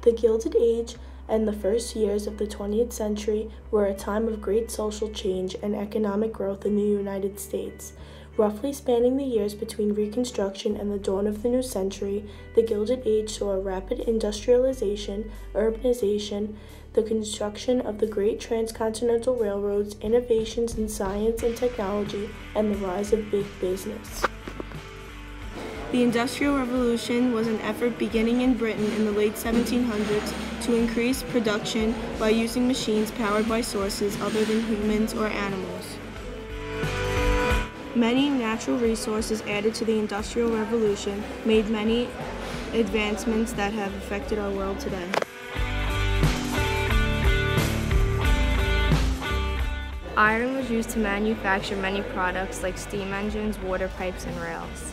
The Gilded Age and the first years of the 20th century were a time of great social change and economic growth in the United States. Roughly spanning the years between Reconstruction and the dawn of the new century, the Gilded Age saw a rapid industrialization, urbanization, the construction of the great transcontinental railroads, innovations in science and technology, and the rise of big business. The Industrial Revolution was an effort beginning in Britain in the late 1700s to increase production by using machines powered by sources other than humans or animals. Many natural resources added to the Industrial Revolution made many advancements that have affected our world today. Iron was used to manufacture many products like steam engines, water pipes, and rails.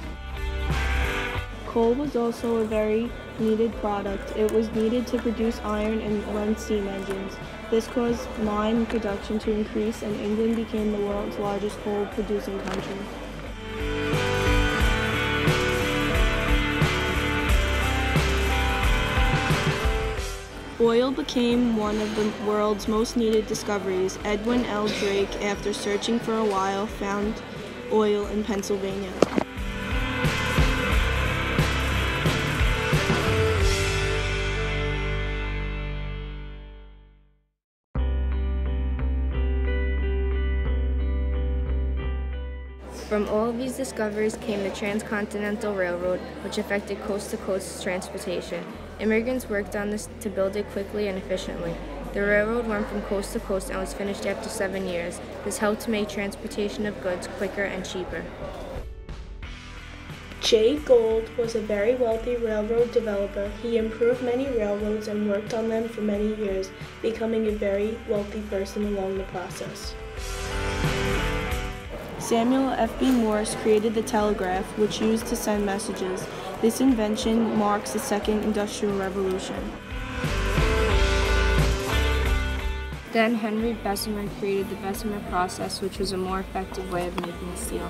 Coal was also a very needed product. It was needed to produce iron and run steam engines. This caused mine production to increase, and England became the world's largest coal-producing country. Oil became one of the world's most needed discoveries. Edwin L. Drake, after searching for a while, found oil in Pennsylvania. From all of these discoveries came the Transcontinental Railroad, which affected coast-to-coast transportation. Immigrants worked on this to build it quickly and efficiently. The railroad went from coast to coast and was finished after 7 years. This helped to make transportation of goods quicker and cheaper. Jay Gould was a very wealthy railroad developer. He improved many railroads and worked on them for many years, becoming a very wealthy person along the process. Samuel F.B. Morse created the telegraph, which used to send messages. This invention marks the Second Industrial Revolution. Then Henry Bessemer created the Bessemer process, which was a more effective way of making steel.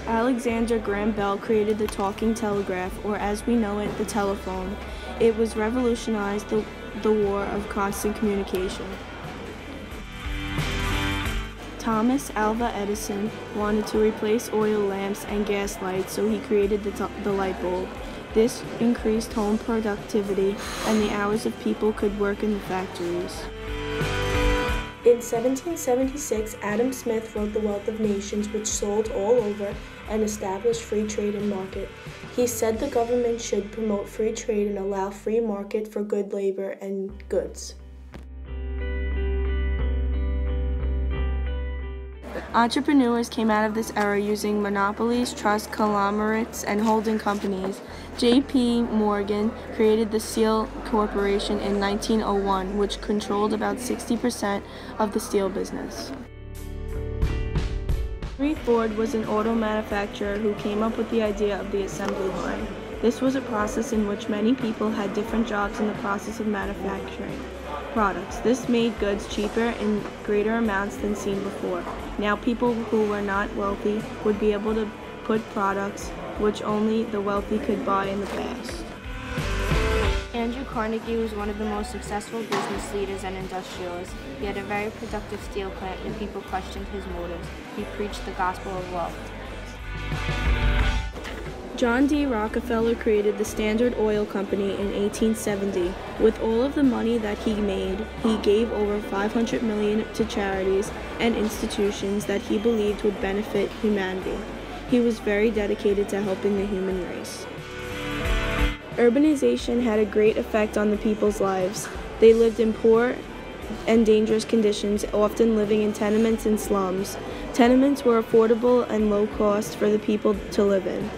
Alexander Graham Bell created the talking telegraph, or as we know it, the telephone. It was revolutionized the war of constant communication. Thomas Alva Edison wanted to replace oil lamps and gas lights, so he created the light bulb. This increased home productivity, and the hours of people could work in the factories. In 1776, Adam Smith wrote The Wealth of Nations, which sold all over and established free trade and market. He said the government should promote free trade and allow free market for good labor and goods. Entrepreneurs came out of this era using monopolies, trusts, conglomerates, and holding companies. J.P. Morgan created the Steel Corporation in 1901, which controlled about 60% of the steel business. Henry Ford was an auto manufacturer who came up with the idea of the assembly line. This was a process in which many people had different jobs in the process of manufacturing products. This made goods cheaper in greater amounts than seen before. Now people who were not wealthy would be able to put products which only the wealthy could buy in the past. Andrew Carnegie was one of the most successful business leaders and industrialists. He had a very productive steel plant, and people questioned his motives. He preached the gospel of wealth. John D. Rockefeller created the Standard Oil Company in 1870. With all of the money that he made, he gave over $500 million to charities and institutions that he believed would benefit humanity. He was very dedicated to helping the human race. Urbanization had a great effect on the people's lives. They lived in poor and dangerous conditions, often living in tenements and slums. Tenements were affordable and low cost for the people to live in,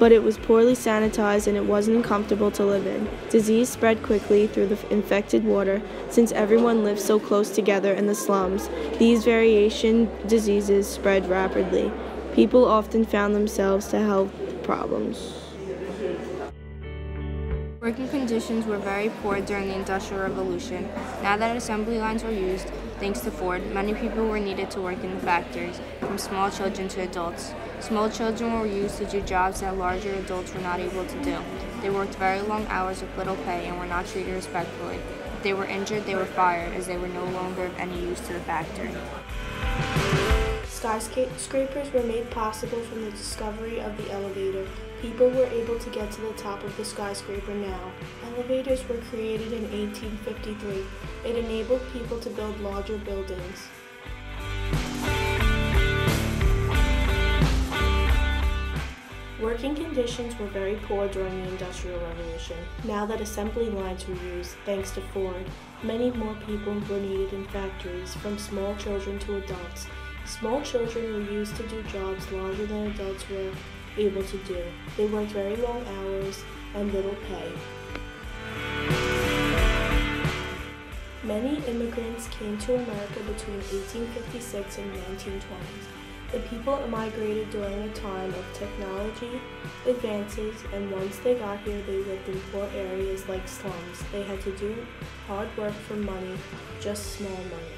but it was poorly sanitized and it wasn't comfortable to live in. Disease spread quickly through the infected water. Since everyone lived so close together in the slums, these variation diseases spread rapidly. People often found themselves to health problems. Working conditions were very poor during the Industrial Revolution. Now that assembly lines were used, thanks to Ford, many people were needed to work in the factories, from small children to adults. Small children were used to do jobs that larger adults were not able to do. They worked very long hours with little pay and were not treated respectfully. If they were injured, they were fired, as they were no longer of any use to the factory. Skyscrapers were made possible from the discovery of the elevator. People were able to get to the top of the skyscraper now. Elevators were created in 1853. It enabled people to build larger buildings. Working conditions were very poor during the Industrial Revolution. Now that assembly lines were used, thanks to Ford, many more people were needed in factories, from small children to adults. Small children were used to do jobs larger than adults were able to do. They worked very long hours and little pay. Many immigrants came to America between 1856 and 1920s. The people migrated during a time of technology advances, and once they got here, they lived in poor areas like slums. They had to do hard work for money, just small money.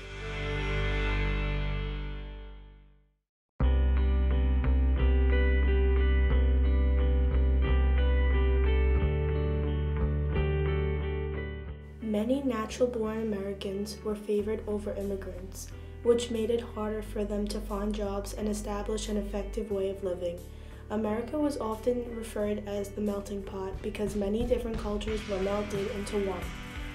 Many natural-born Americans were favored over immigrants, which made it harder for them to find jobs and establish an effective way of living. America was often referred as the melting pot because many different cultures were melted into one.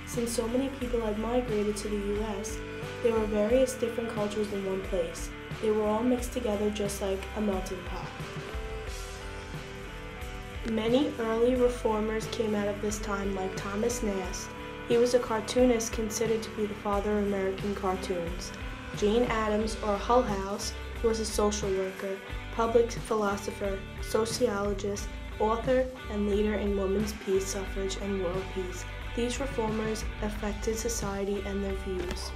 Since so many people had migrated to the U.S., there were various different cultures in one place. They were all mixed together just like a melting pot. Many early reformers came out of this time, like Thomas Nast. He was a cartoonist considered to be the father of American cartoons. Jane Addams, or Hull House, was a social worker, public philosopher, sociologist, author, and leader in women's peace, suffrage, and world peace. These reformers affected society and their views.